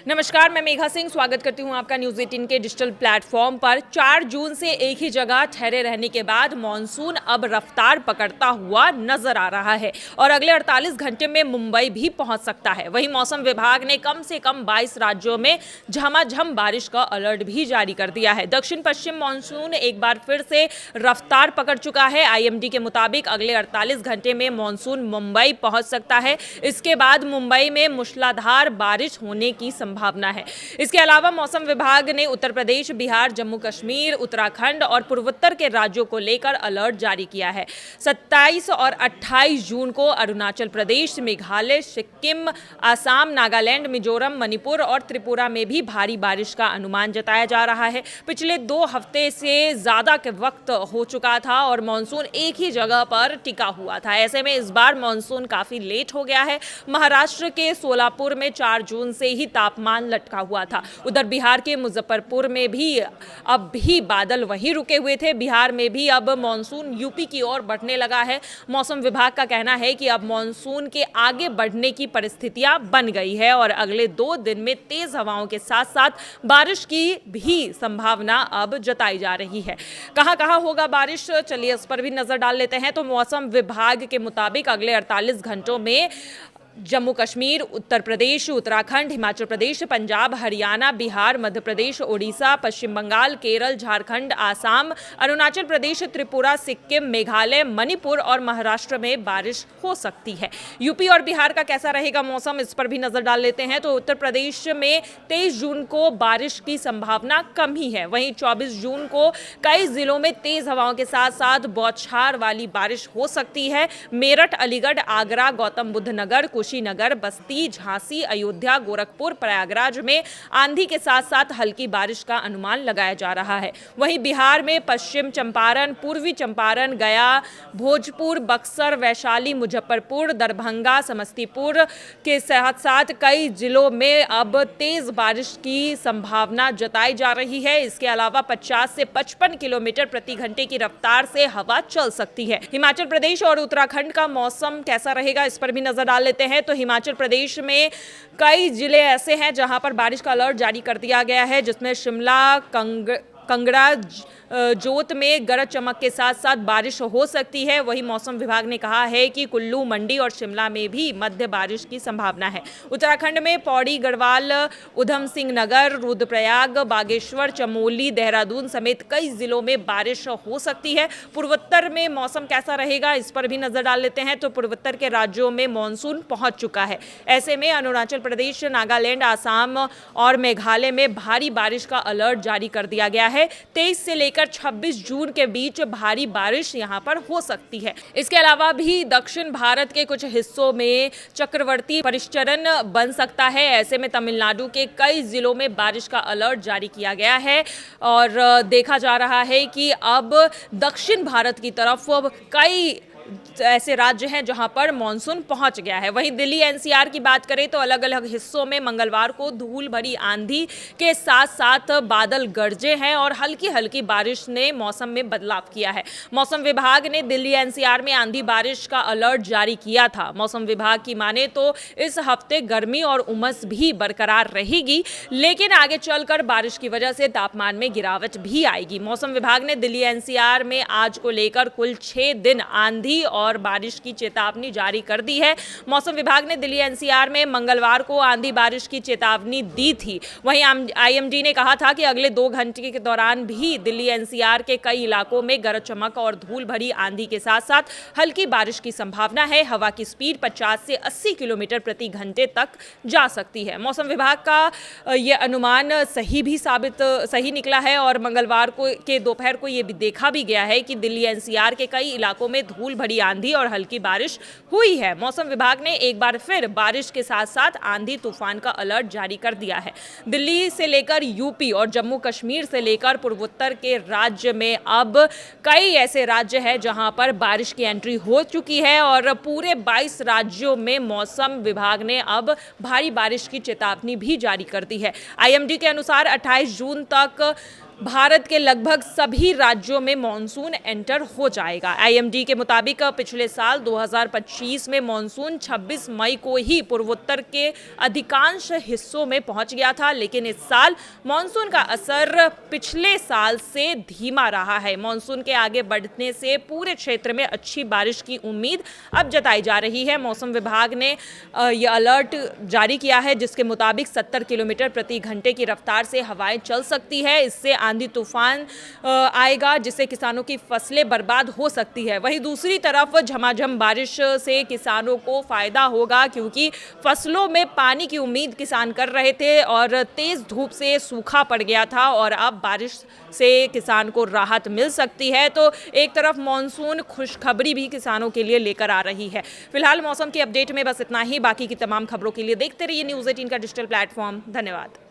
नमस्कार, मैं मेघा सिंह स्वागत करती हूं आपका न्यूज़ 18 के डिजिटल प्लेटफॉर्म पर। 4 जून से एक ही जगह ठहरे रहने के बाद मॉनसून अब रफ्तार पकड़ता हुआ नजर आ रहा है और अगले 48 घंटे में मुंबई भी पहुंच सकता है। वहीं मौसम विभाग ने कम से कम 22 राज्यों में झमाझम बारिश का अलर्ट भी जारी कर दिया है। दक्षिण पश्चिम मॉनसून एक बार फिर से रफ्तार पकड़ चुका है। IMD के मुताबिक अगले 48 घंटे में मॉनसून मुंबई पहुंच सकता है। इसके बाद मुंबई में मूसलाधार बारिश होने की संभावना है। इसके अलावा मौसम विभाग ने उत्तर प्रदेश, बिहार, जम्मू कश्मीर, उत्तराखंड और पूर्वोत्तर के राज्यों को लेकर अलर्ट जारी किया है। 27 और 28 जून को अरुणाचल प्रदेश, मेघालय, सिक्किम, असम, नागालैंड, मिजोरम, मणिपुर और त्रिपुरा में भी भारी बारिश का अनुमान जताया जा रहा है। पिछले 2 हफ्ते से ज्यादा के वक्त हो चुका था और मानसून एक ही जगह पर टिका हुआ था। ऐसे में इस बार मानसून काफी लेट हो गया है। महाराष्ट्र के सोलापुर में 4 जून से ही तापमान लटका हुआ था। उधर बिहार के मुजफ्फरपुर में भी अब भी बादल वहीं रुके हुए थे। बिहार में भी अब मानसून यूपी की ओर बढ़ने लगा है। मौसम विभाग का कहना है कि अब मानसून के आगे बढ़ने की परिस्थितियां बन गई है और अगले 2 दिन में तेज हवाओं के साथ साथ बारिश की भी संभावना अब जताई जा रही है। कहां कहां होगा बारिश, चलिए इस पर भी नजर डाल लेते हैं। तो मौसम विभाग के मुताबिक अगले 48 घंटों में जम्मू कश्मीर, उत्तर प्रदेश, उत्तराखंड, हिमाचल प्रदेश, पंजाब, हरियाणा, बिहार, मध्य प्रदेश, ओडिशा, पश्चिम बंगाल, केरल, झारखंड, आसाम, अरुणाचल प्रदेश, त्रिपुरा, सिक्किम, मेघालय, मणिपुर और महाराष्ट्र में बारिश हो सकती है। यूपी और बिहार का कैसा रहेगा मौसम, इस पर भी नजर डाल लेते हैं। तो उत्तर प्रदेश में 23 जून को बारिश की संभावना कम ही है। वहीं 24 जून को कई जिलों में तेज हवाओं के साथ साथ बौछार वाली बारिश हो सकती है। मेरठ, अलीगढ़, आगरा, गौतम बुद्ध नगर, कुशीनगर, बस्ती, झांसी, अयोध्या, गोरखपुर, प्रयागराज में आंधी के साथ साथ हल्की बारिश का अनुमान लगाया जा रहा है। वहीं बिहार में पश्चिम चंपारण, पूर्वी चंपारण, गया, भोजपुर, बक्सर, वैशाली, मुजफ्फरपुर, दरभंगा, समस्तीपुर के साथ साथ कई जिलों में अब तेज बारिश की संभावना जताई जा रही है। इसके अलावा 50 से 55 किलोमीटर प्रति घंटे की रफ्तार से हवा चल सकती है। हिमाचल प्रदेश और उत्तराखंड का मौसम कैसा रहेगा, इस पर भी नजर डाल लेते हैं। तो हिमाचल प्रदेश में कई जिले ऐसे हैं जहां पर बारिश का अलर्ट जारी कर दिया गया है, जिसमें शिमला, कांगड़ा, जोत में गरज चमक के साथ साथ बारिश हो सकती है। वहीं मौसम विभाग ने कहा है कि कुल्लू, मंडी और शिमला में भी मध्य बारिश की संभावना है। उत्तराखंड में पौड़ी, गढ़वाल, उधम सिंह नगर, रुद्रप्रयाग, बागेश्वर, चमोली, देहरादून समेत कई जिलों में बारिश हो सकती है। पूर्वोत्तर में मौसम कैसा रहेगा, इस पर भी नजर डाल लेते हैं। तो पूर्वोत्तर के राज्यों में मानसून पहुंच चुका है। ऐसे में अरुणाचल प्रदेश, नागालैंड, आसाम और मेघालय में भारी बारिश का अलर्ट जारी कर दिया गया है। 23 से लेकर 26 जून के बीच भारी बारिश यहां पर हो सकती है। इसके अलावा भी दक्षिण भारत के कुछ हिस्सों में चक्रवर्ती परिचरण बन सकता है। ऐसे में तमिलनाडु के कई जिलों में बारिश का अलर्ट जारी किया गया है और देखा जा रहा है कि अब दक्षिण भारत की तरफ कई ऐसे राज्य हैं जहां पर मानसून पहुंच गया है। वहीं दिल्ली NCR की बात करें तो अलग अलग हिस्सों में मंगलवार को धूल भरी आंधी के साथ साथ बादल गरजे हैं और हल्की हल्की बारिश ने मौसम में बदलाव किया है। मौसम विभाग ने दिल्ली NCR में आंधी बारिश का अलर्ट जारी किया था। मौसम विभाग की माने तो इस हफ्ते गर्मी और उमस भी बरकरार रहेगी, लेकिन आगे चलकर बारिश की वजह से तापमान में गिरावट भी आएगी। मौसम विभाग ने दिल्ली NCR में आज को लेकर कुल 6 दिन आंधी और बारिश की चेतावनी जारी कर दी है। मौसम विभाग ने दिल्ली NCR में मंगलवार को आंधी बारिश की चेतावनी दी थी। वहीं IMD ने कहा था कि अगले 2 घंटे के दौरान भी दिल्ली NCR के कई इलाकों में गरज चमक और धूल भरी आंधी के साथ साथ हल्की बारिश की संभावना है। हवा की स्पीड 50 से 80 किलोमीटर प्रति घंटे तक जा सकती है। मौसम विभाग का यह अनुमान सही निकला है और मंगलवार को के दोपहर को यह भी देखा भी गया है कि दिल्ली NCR के कई इलाकों में धूल भरी आंधी और हल्की बारिश हुई है। मौसम विभाग ने एक बार फिर बारिश के साथ साथ आंधी तूफान का अलर्ट जारी कर दिया है। दिल्ली से लेकर यूपी और जम्मू कश्मीर से लेकर पूर्वोत्तर के राज्य में अब कई ऐसे राज्य हैं जहां पर बारिश की एंट्री हो चुकी है और पूरे 22 राज्यों में मौसम विभाग ने अब भारी बारिश की चेतावनी भी जारी कर दी है। IMD के अनुसार 28 जून तक भारत के लगभग सभी राज्यों में मॉनसून एंटर हो जाएगा। आईएमडी के मुताबिक पिछले साल 2025 में मॉनसून 26 मई को ही पूर्वोत्तर के अधिकांश हिस्सों में पहुंच गया था, लेकिन इस साल मॉनसून का असर पिछले साल से धीमा रहा है। मॉनसून के आगे बढ़ने से पूरे क्षेत्र में अच्छी बारिश की उम्मीद अब जताई जा रही है। मौसम विभाग ने यह अलर्ट जारी किया है, जिसके मुताबिक 70 किलोमीटर प्रति घंटे की रफ्तार से हवाएं चल सकती है। इससे आंधी तूफान आएगा, जिससे किसानों की फसलें बर्बाद हो सकती है। वहीं दूसरी तरफ झमाझम बारिश से किसानों को फायदा होगा, क्योंकि फसलों में पानी की उम्मीद किसान कर रहे थे और तेज धूप से सूखा पड़ गया था, और अब बारिश से किसान को राहत मिल सकती है। तो एक तरफ मॉनसून खुशखबरी भी किसानों के लिए लेकर आ रही है। फिलहाल मौसम की अपडेट में बस इतना ही। बाकी की तमाम खबरों के लिए देखते रहिए न्यूज़ 18 का डिजिटल प्लेटफॉर्म। धन्यवाद।